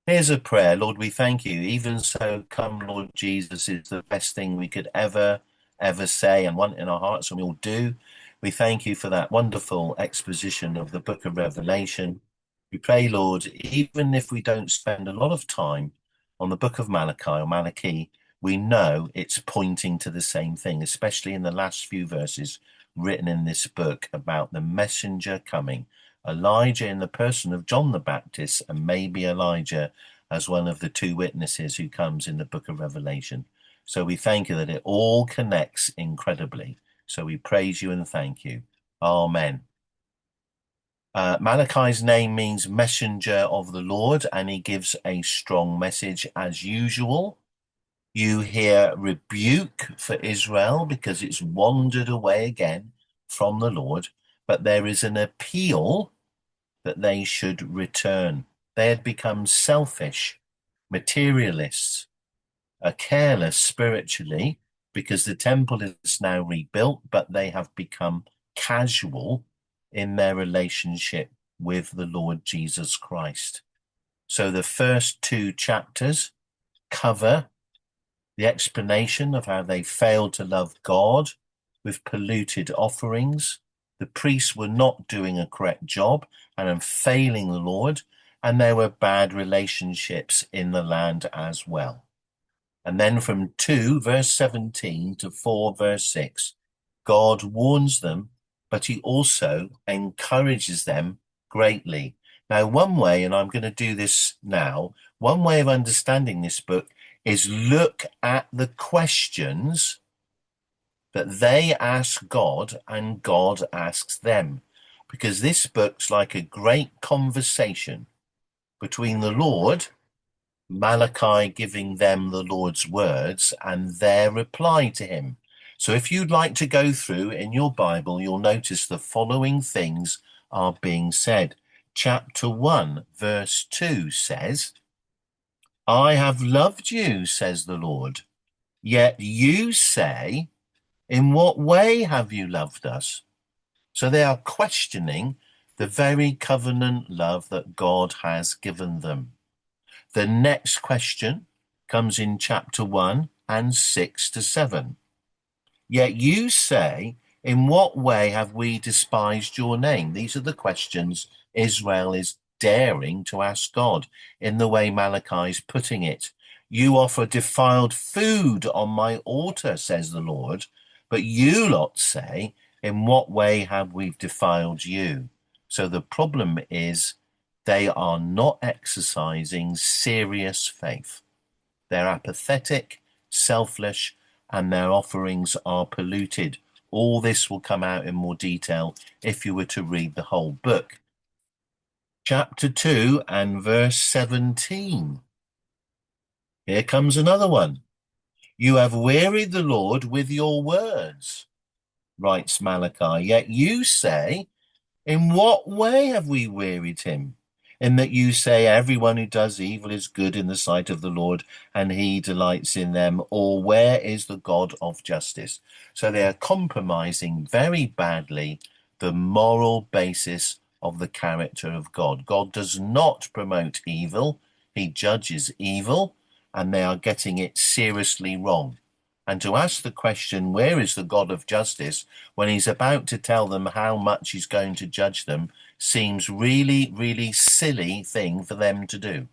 Here's a prayer. Lord, we thank you. Even so, come, Lord Jesus, is the best thing we could ever say and want in our hearts, and we all do. We thank you for that wonderful exposition of the book of Revelation. We pray, Lord, even if we don't spend a lot of time on the book of Malachi, we know it's pointing to the same thing, especially in the last few verses written in this book about the messenger coming. Elijah in the person of John the Baptist, and maybe Elijah as one of the two witnesses who comes in the book of Revelation. So we thank you that it all connects incredibly. So we praise you and thank you. Amen. Malachi's name means messenger of the Lord, and he gives a strong message as usual. You hear rebuke for Israel because it's wandered away again from the Lord, but there is an appeal that they should return. They had become selfish, materialists, careless spiritually because the temple is now rebuilt, but they have become casual in their relationship with the Lord Jesus Christ. So the first two chapters cover the explanation of how they failed to love God with polluted offerings. The priests were not doing a correct job and failing the Lord, and there were bad relationships in the land as well. And then from 2 verse 17 to 4 verse 6, God warns them, but he also encourages them greatly. Now, one way, and I'm going to do this now, one way of understanding this book is look at the questions that they ask God and God asks them. Because this book's like a great conversation between the Lord, Malachi giving them the Lord's words, and their reply to him. So if you'd like to go through in your Bible, you'll notice the following things are being said. Chapter 1, verse 2 says, I have loved you, says the Lord. Yet you say, in what way have you loved us? So they are questioning the very covenant love that God has given them. The next question comes in chapter 1 and 6 to 7. Yet you say, in what way have we despised your name? These are the questions Israel is daring to ask God in the way Malachi is putting it. You offer defiled food on my altar, says the Lord, but you lot say, in what way have we defiled you? So the problem is they are not exercising serious faith. They're apathetic, selfish, and their offerings are polluted. All this will come out in more detail if you were to read the whole book. Chapter 2 and verse 17. Here comes another one. You have wearied the Lord with your words, writes Malachi, yet you say, in what way have we wearied him? In that you say everyone who does evil is good in the sight of the Lord, and he delights in them, or where is the God of justice? So they are compromising very badly the moral basis of the character of God. God does not promote evil, he judges evil, and they are getting it seriously wrong. And to ask the question, where is the God of justice, when he's about to tell them how much he's going to judge them, seems really, really silly thing for them to do.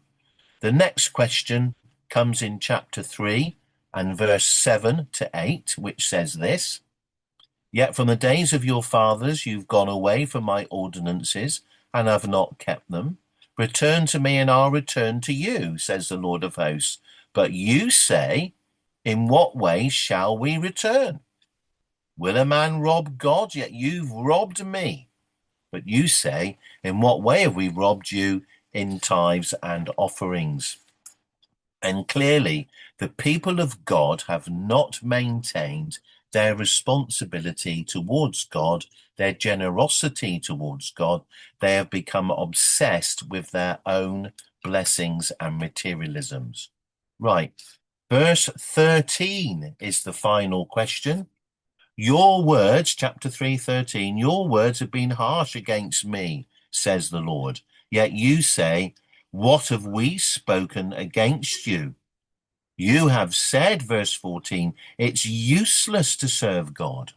The next question comes in chapter 3 and verse 7 to 8, which says this, Yet from the days of your fathers you've gone away from my ordinances and have not kept them. Return to me and I'll return to you, says the Lord of hosts. But you say, in what way shall we return? Will a man rob God? Yet you've robbed me. But you say, in what way have we robbed you? In tithes and offerings. And clearly, the people of God have not maintained their responsibility towards God, their generosity towards God. They have become obsessed with their own blessings and materialisms. Right. Verse 13 is the final question. Your words, chapter 3:13, your words have been harsh against me, says the Lord. Yet you say, What have we spoken against you? You have said, verse 14, it's useless to serve God.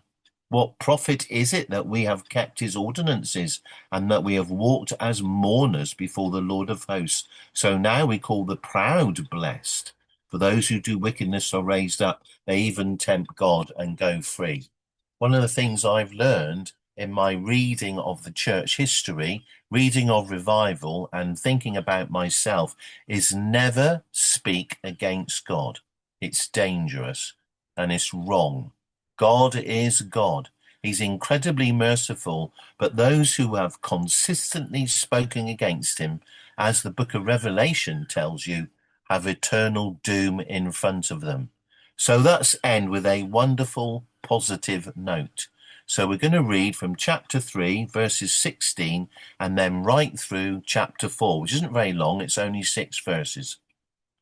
What profit is it that we have kept his ordinances and that we have walked as mourners before the Lord of hosts? So now we call the proud blessed. For those who do wickedness are raised up. They even tempt God and go free. One of the things I've learned in my reading of the church history, reading of revival, and thinking about myself is never speak against God. It's dangerous and it's wrong. God is God. He's incredibly merciful, but those who have consistently spoken against him, as the book of Revelation tells you, have eternal doom in front of them. So let's end with a wonderful positive note. So we're going to read from chapter 3, verses 16, and then right through chapter 4, which isn't very long. It's only 6 verses.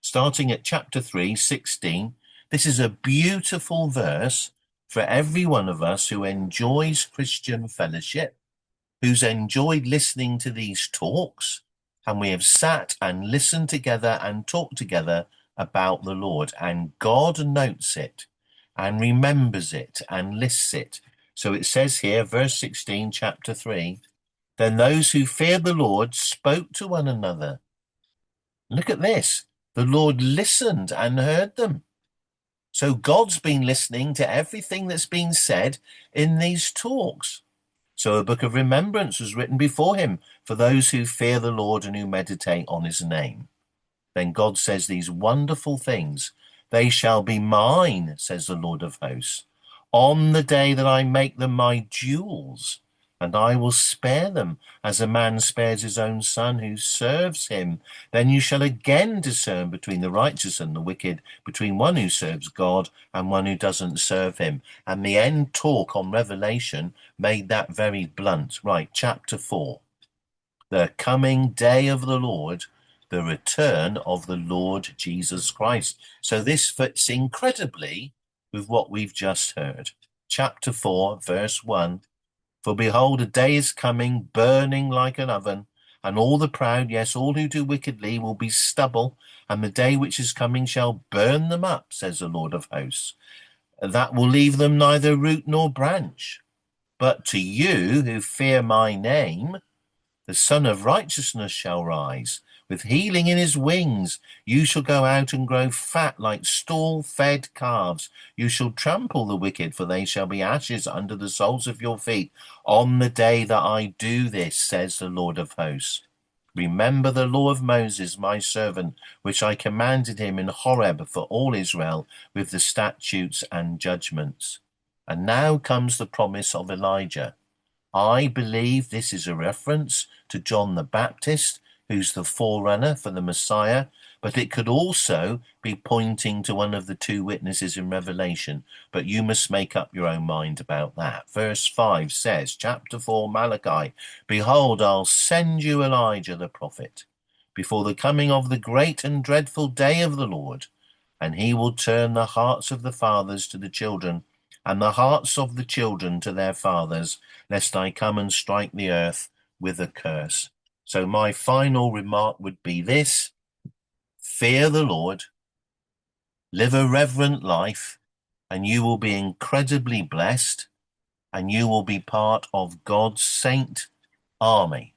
Starting at chapter 3, 16, this is a beautiful verse for every one of us who enjoys Christian fellowship, who's enjoyed listening to these talks, and we have sat and listened together and talked together about the Lord, and God notes it and remembers it and lists it. So it says here, verse 16, chapter 3, then those who feared the Lord spoke to one another. Look at this. The Lord listened and heard them. So God's been listening to everything that's been said in these talks. So a book of remembrance was written before him for those who fear the Lord and who meditate on his name. Then God says these wonderful things. They shall be mine, says the Lord of hosts, on the day that I make them my jewels, and I will spare them as a man spares his own son who serves him. Then you shall again discern between the righteous and the wicked, between one who serves God and one who doesn't serve him. And the end talk on Revelation made that very blunt. Right, chapter 4. The coming day of the Lord, the return of the Lord Jesus Christ. So this fits incredibly with what we've just heard. Chapter 4, verse 1. For behold, a day is coming, burning like an oven, and all the proud, yes, all who do wickedly, will be stubble, and the day which is coming shall burn them up, says the Lord of hosts. That will leave them neither root nor branch. But to you who fear my name, the Son of Righteousness shall rise. With healing in his wings, you shall go out and grow fat like stall-fed calves. You shall trample the wicked, for they shall be ashes under the soles of your feet. On the day that I do this, says the Lord of hosts. Remember the law of Moses, my servant, which I commanded him in Horeb for all Israel, with the statutes and judgments. And now comes the promise of Elijah. I believe this is a reference to John the Baptist, who's the forerunner for the Messiah, but it could also be pointing to one of the two witnesses in Revelation. But you must make up your own mind about that. Verse 5 says, chapter 4, Malachi, behold, I'll send you Elijah the prophet before the coming of the great and dreadful day of the Lord, and he will turn the hearts of the fathers to the children, and the hearts of the children to their fathers, lest I come and strike the earth with a curse. So my final remark would be this: fear the Lord, live a reverent life, and you will be incredibly blessed, and you will be part of God's saint army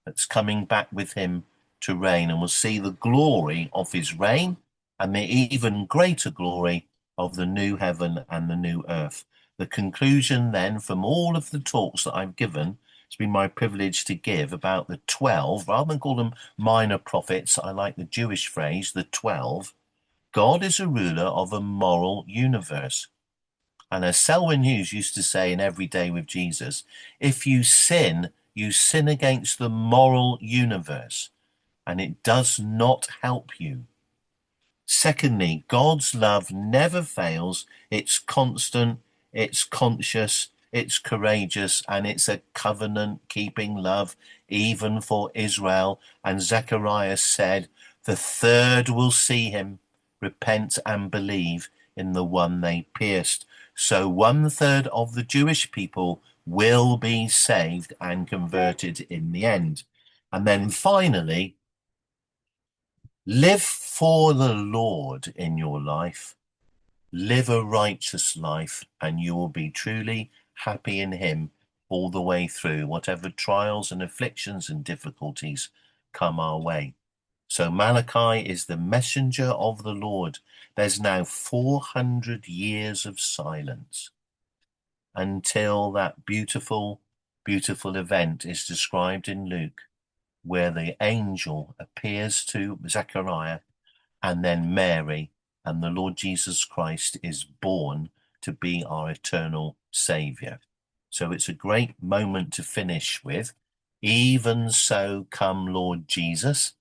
that's coming back with him to reign, and will see the glory of his reign and the even greater glory of the new heaven and the new earth. The conclusion then from all of the talks that I've given, it's been my privilege to give about the 12, rather than call them minor prophets, I like the Jewish phrase, the 12. God is a ruler of a moral universe. And as Selwyn Hughes used to say in Every Day with Jesus, if you sin against the moral universe, and it does not help you. Secondly, God's love never fails. It's constant, it's conscious, it's courageous, and it's a covenant-keeping love, even for Israel. And Zechariah said, the third will see him, repent and believe in the one they pierced. So 1/3 of the Jewish people will be saved and converted in the end. And then finally, Live for the Lord in your life. Live a righteous life, and you will be truly happy in him all the way through, whatever trials and afflictions and difficulties come our way. So Malachi is the messenger of the Lord. There's now 400 years of silence until that beautiful, beautiful event is described in Luke, where the angel appears to Zechariah and then Mary, and the Lord Jesus Christ is born to be our eternal Saviour. So it's a great moment to finish with. Even so, come Lord Jesus.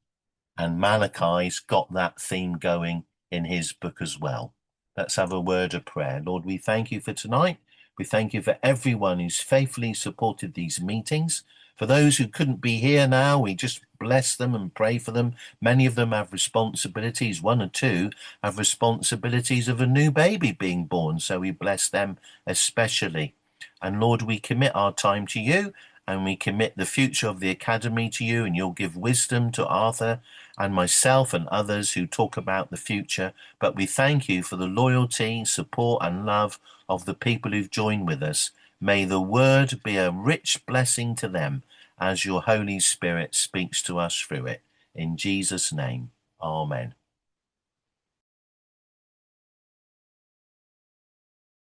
And Malachi's got that theme going in his book as well. Let's have a word of prayer. Lord, we thank you for tonight. We thank you for everyone who's faithfully supported these meetings. For those who couldn't be here now, we just bless them and pray for them. Many of them have responsibilities. One or two have responsibilities of a new baby being born. So we bless them especially. And Lord, we commit our time to you, and we commit the future of the academy to you, and you'll give wisdom to Arthur and myself and others who talk about the future. But we thank you for the loyalty, support, and love of the people who've joined with us. May the word be a rich blessing to them as your Holy Spirit speaks to us through it. In Jesus' name, amen.